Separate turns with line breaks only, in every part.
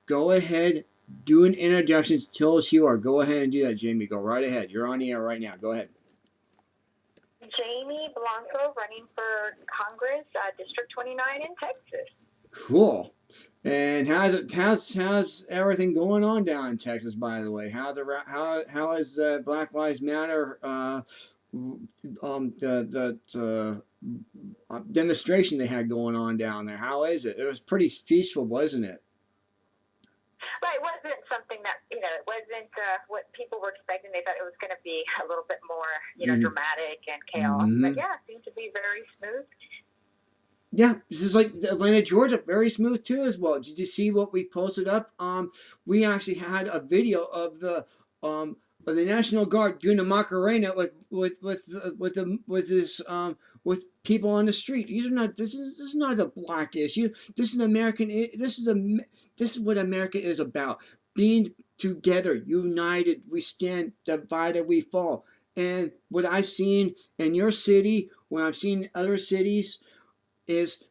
Go ahead, do an introduction. Tell us who you are. Go ahead and do that, Jaimy. Go right ahead. You're on the air right now. Go ahead.
Jaimy Blanco, running for Congress, District 29 in Texas.
Cool. And how's everything going on down in Texas? By the way, how is Black Lives Matter the demonstration they had going on down there? How is it? It was pretty peaceful, wasn't it?
Right, it wasn't something that, it wasn't what people were expecting. They thought it was going to be a little bit more, dramatic and chaos. But yeah, it seemed to be very smooth.
Yeah, this is like Atlanta, Georgia, very smooth too as well. Did you see what we posted up? We actually had a video of the National Guard doing the Macarena with people on the street. This is not a black issue. This is an American. This is what America is about. Being together, united, we stand. Divided, we fall. And what I've seen in your city, when I've seen other cities, is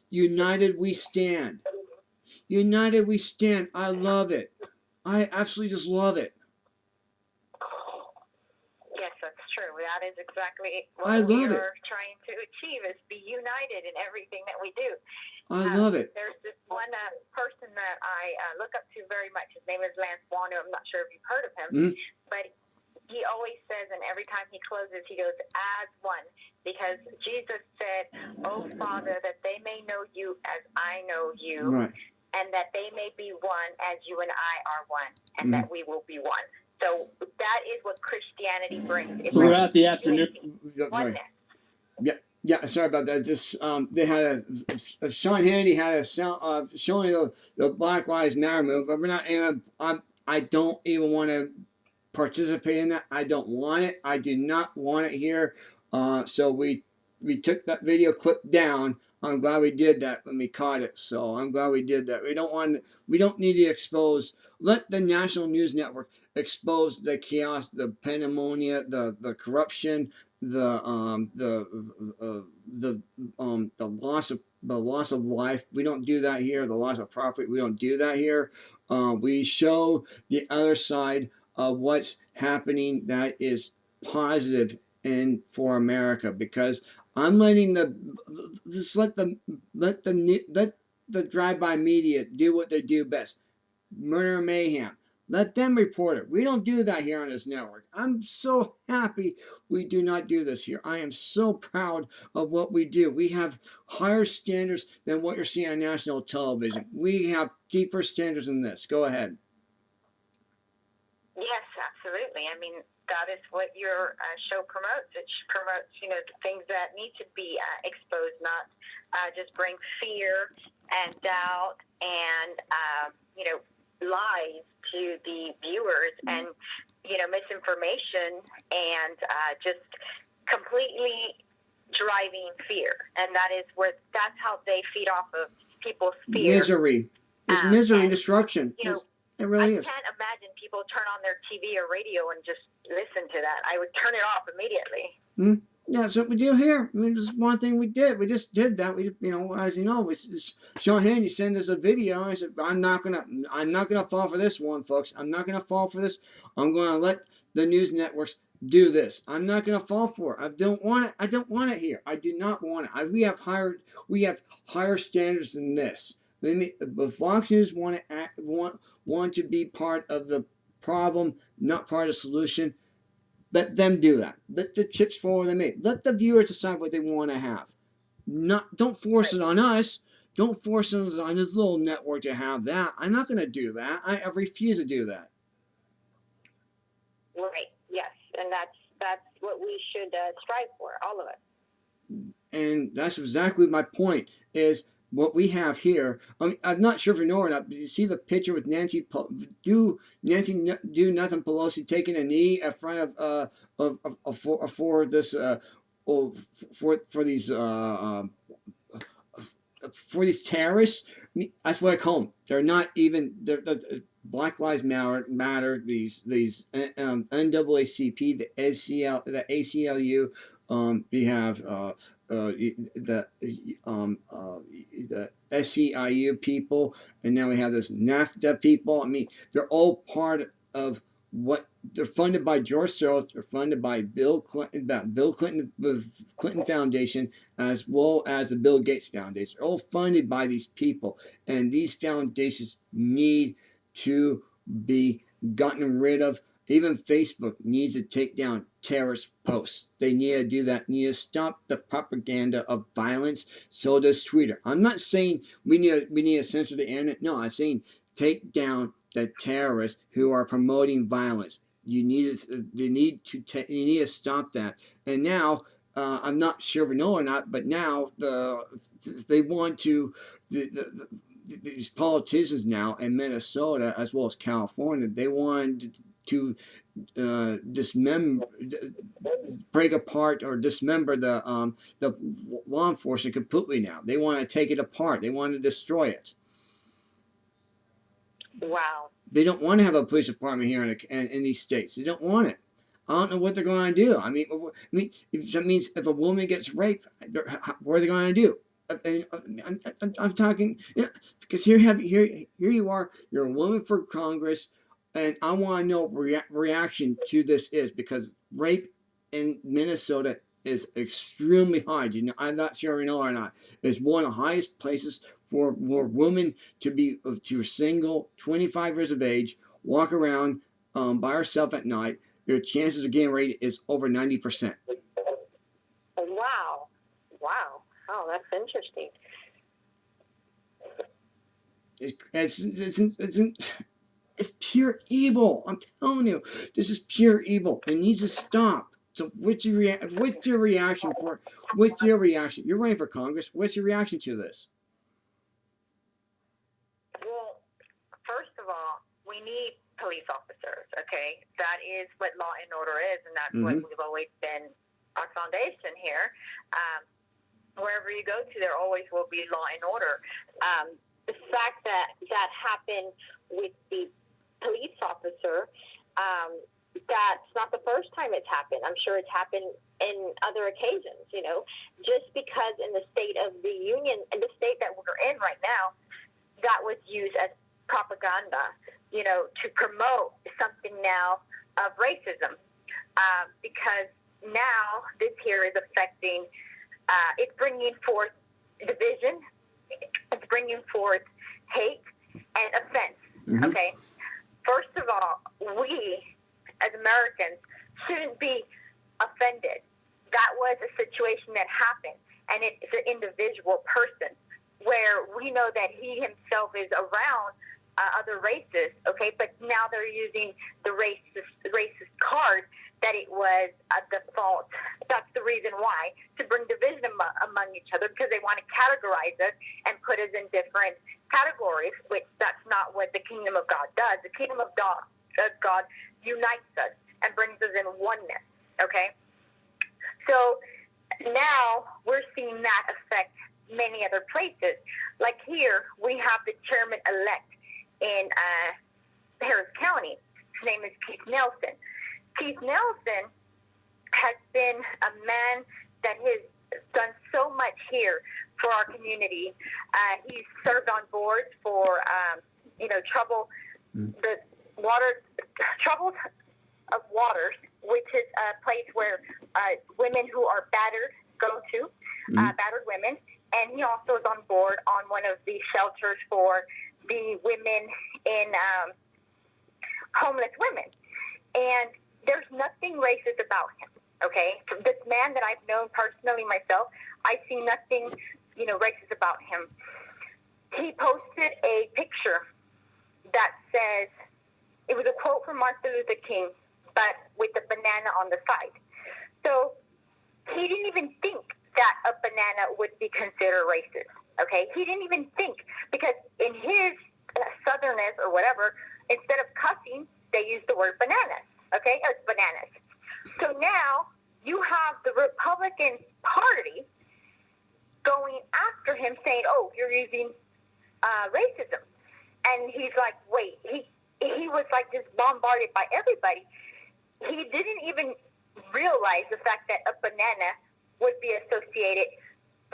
united we stand. United we stand. I love it. I absolutely just love it.
Yes, that's true. That is exactly what we are trying to achieve, is be united in everything that we do.
I love it.
There's this one person that I look up to very much. His name is Lance Wano. I'm not sure if you've heard of him, but he always says, and every time he closes, he goes, as one, because Jesus said, "Oh, Father, that they may know you as I know you,
right,
and that they may be one as you and I are one, and that we will be one." So that is what Christianity brings.
Throughout the afternoon.
Oneness.
Yeah, sorry about that. This they had Sean Hannity had a sound showing the Black Lives Matter movement, but we're not. I don't even want to participate in that. I don't want it. I do not want it here. So we took that video clip down. I'm glad we did that when we caught it. So I'm glad we did that. We don't need to expose. Let the national news network expose the chaos, the pandemonium, the corruption, the loss of life. We don't do that here. The loss of property. We don't do that here. We show the other side of what's happening that is positive and for America, because I'm letting let the drive-by media do what they do best. Murder and mayhem. Let them report it. We don't do that here on this network. I'm so happy we do not do this here. I am so proud of what we do. We have higher standards than what you're seeing on national television. We have deeper standards than this. Go ahead.
Yes, absolutely. I mean, that is what your show promotes. It promotes, things that need to be exposed, not just bring fear and doubt and, lies to the viewers and, misinformation and just completely driving fear. And that's how they feed off of people's fear.
Misery. It's misery and destruction. It really is.
I can't imagine people turn on their TV or radio and just listen to that. I would turn it off immediately.
Yeah, that's what we do here. I mean, this is one thing we did. We just did that. We, as you know, Sean Hannity sent us a video. I said, I'm not gonna fall for this one, folks. I'm not gonna fall for this. I'm gonna let the news networks do this. I'm not gonna fall for it. I don't want it. I don't want it here. I do not want it. We have higher standards than this. But Fox News want to be part of the problem, not part of the solution. Let them do that. Let the chips fall where they may. Let the viewers decide what they want to have. Don't force it on us. Don't force it on this little network to have that. I'm not going to do that. I refuse to do that.
Right. Yes, and that's what we should strive for, all of us.
And that's exactly my point. Is what we have here. I'm not sure if you know or not, but you see the picture with Nancy do nothing Pelosi taking a knee in front of for this for these for these terrorists. I mean, that's what I call them. They're not even. They're Black Lives Matter. These NAACP, the ACL, the ACLU. We have the SEIU people, and now we have this NAFTA people. I mean, they're all part of what they're funded by George Soros. They're funded by Bill Clinton, Clinton Foundation, as well as the Bill Gates Foundation. They're all funded by these people, and these foundations need to be gotten rid of. Even Facebook needs to take down terrorist posts. They need to do that. Need to stop the propaganda of violence. So does Twitter. I'm not saying we need to censor the internet. No, I'm saying take down the terrorists who are promoting violence. You need to stop that. And now I'm not sure if we know or not, but now they want to these politicians now in Minnesota as well as California. They want to break apart or dismember the law enforcement completely now. They want to take it apart. They want to destroy it.
Wow.
They don't want to have a police department here in these states. They don't want it. I don't know what they're going to do. I mean, that means if a woman gets raped, what are they going to do? I'm talking, because here you are. You're a woman for Congress, and I want to know what reaction to this is, because rape in Minnesota is extremely high. I'm not sure you know or not. It's one of the highest places for women to single, 25 years of age, walk around by herself at night. Your chances of getting raped is over 90%.
Wow. Oh, that's interesting.
It's pure evil. I'm telling you, this is pure evil. It needs to stop. So what's your reaction? You're running for Congress. What's your reaction to this?
Well, first of all, we need police officers, okay? That is what law and order is, and that's what we've always been, our foundation here. Wherever you go to, there always will be law and order. The fact that happened with the police officer, that's not the first time it's happened. I'm sure it's happened in other occasions, just because in the state of the union, in the state that we're in right now, that was used as propaganda, to promote something now of racism, because now this here is affecting, it's bringing forth division, it's bringing forth hate and offense, okay? First of all, we, as Americans, shouldn't be offended. That was a situation that happened, and it's an individual person where we know that he himself is around other races, okay? But now they're using the racist card that it was the fault. That's the reason why, to bring division among each other, because they want to categorize us and put us in different categories, which that's not what the kingdom of God does. The kingdom of God unites us and brings us in oneness, okay? So now we're seeing that affect many other places. Like here, we have the chairman-elect in Harris County. His name is Keith Nelson. Keith Nelson has been a man that has done so much here for our community. He's served on boards for, Troubles of Waters, which is a place where women who are battered go to, battered women. And he also is on board on one of the shelters for the women in homeless women. And there's nothing racist about him, okay? This man that I've known personally myself, I see nothing, racist about him. He posted a picture that says, it was a quote from Martin Luther King, but with a banana on the side. So he didn't even think that a banana would be considered racist, okay? He didn't even think, because in his southernness or whatever, instead of cussing, they used the word bananas. Okay, it's bananas. So now you have the Republican Party going after him, saying, "Oh, you're And he's like, wait, he was like just bombarded by everybody. He didn't even realize the fact that a banana would be associated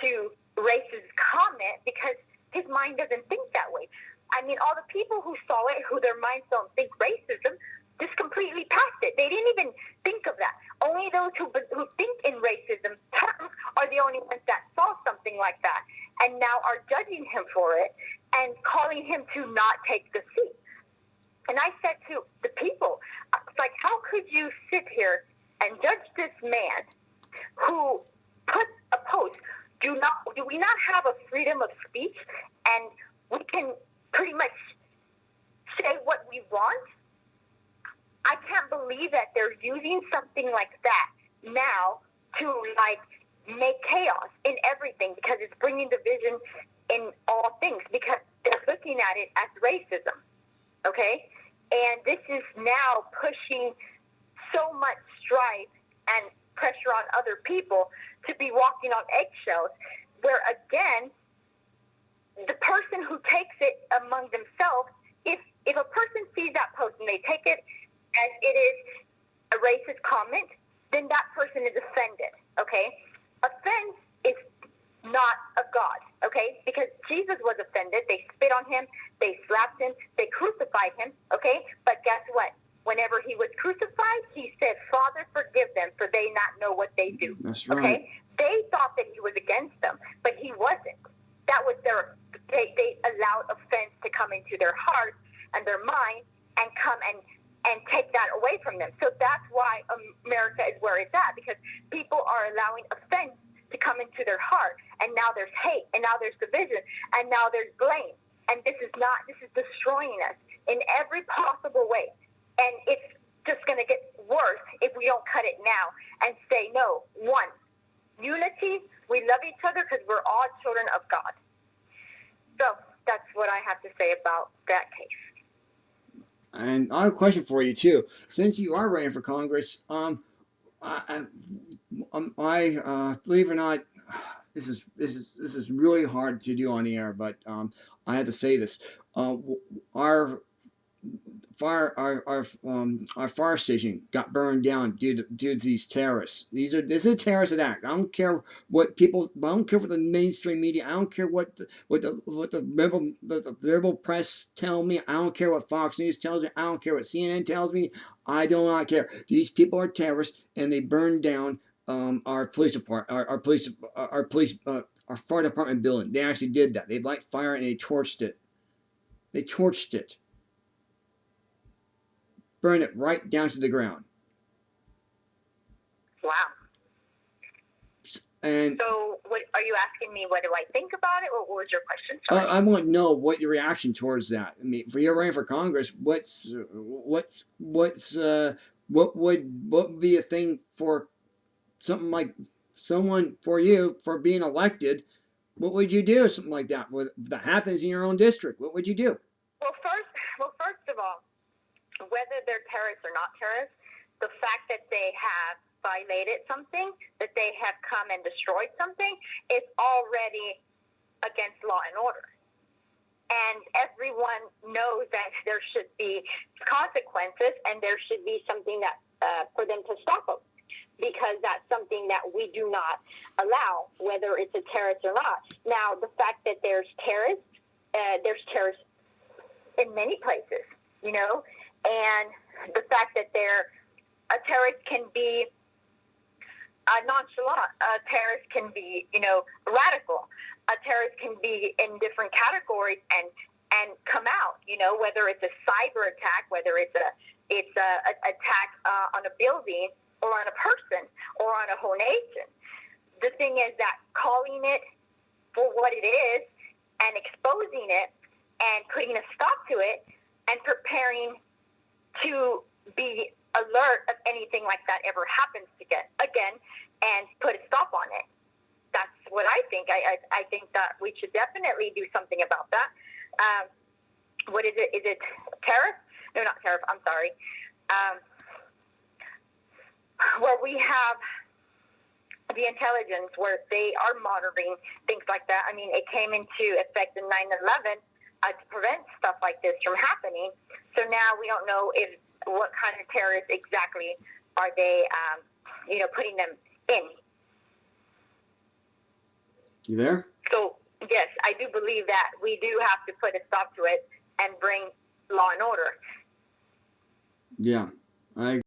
to racist comment because his mind doesn't think that way. I mean, all the people who saw it, who their minds don't think racism, just completely passed it. They didn't even think of that. Only those who think in racism terms are the only ones that saw something like that and now are judging him for it and calling him to not take the seat. And I said to the people, it's like, how could you sit here and judge this man who put a post? Do we not have a freedom of speech and we can pretty much say what we want? I can't believe that they're using something like that now to like make chaos in everything because it's bringing division in all things because they're looking at it as racism, okay? And this is now pushing so much strife and pressure on other people to be walking on eggshells where, again, the person who takes it among themselves, if a person sees that post and they take it as it is a racist comment, then that person is offended, okay? Offense is not of God, okay? Because Jesus was offended. They spit on him. They slapped him. They crucified him, okay? But guess what? Whenever he was crucified, he said, Father, forgive them, for they not know what they do.
That's right.
Okay? They thought that he was against them, but he wasn't. That was they allowed offense to come into their heart and their mind and come and take that away from them. So that's why America is where it's at, because people are allowing offense to come into their heart. And now there's hate, and now there's division, and now there's blame. And this is destroying us in every possible way. And it's just going to get worse if we don't cut it now and say, no, one, unity, we love each other because we're all children of God. So that's what I have to say about that case.
And I have a question for you too. Since you are running for Congress, I believe it or not, this is really hard to do on the air, but I have to say this. Our fire station got burned down due to these terrorists. This is a terrorist attack. I don't care what people. I don't care what the mainstream media. I don't care what the rebel press tell me. I don't care what Fox News tells me. I don't care what CNN tells me. I do not care. These people are terrorists, and they burned down our police department, our fire department building. They actually did that. They light fire and they torched it. Burn it right down to the ground.
Wow.
And
so, what are you asking me? What do I think about it? What was your question?
I want to know what your reaction towards that. I mean, for your running for Congress, what would be a thing for something like someone for you for being elected? What would you do? Something like that. If that happens in your own district, what would you do?
Well, first of all, whether they're terrorists or not terrorists, the fact that they have violated something, that they have come and destroyed something, is already against law and order. And everyone knows that there should be consequences and there should be something that for them to stop them, because that's something that we do not allow, whether it's a terrorist or not. Now, the fact that there's terrorists in many places, you know, and the fact that a terrorist can be nonchalant, a terrorist can be, you know, radical, a terrorist can be in different categories and come out, you know, whether it's a cyber attack, whether it's a attack on a building or on a person or on a whole nation. The thing is that calling it for what it is and exposing it and putting a stop to it and preparing to be alert if anything like that ever happens again and put a stop on it. That's what I think. I think that we should definitely do something about that. What is it? Is it tariff? No, not tariff. I'm sorry. Where we have the intelligence where they are monitoring things like that. I mean, it came into effect in 9/11 to prevent stuff like this from happening. So now we don't know what kind of terrorists exactly are they, putting them in.
You there?
So, yes, I do believe that we do have to put a stop to it and bring law and order.
Yeah, I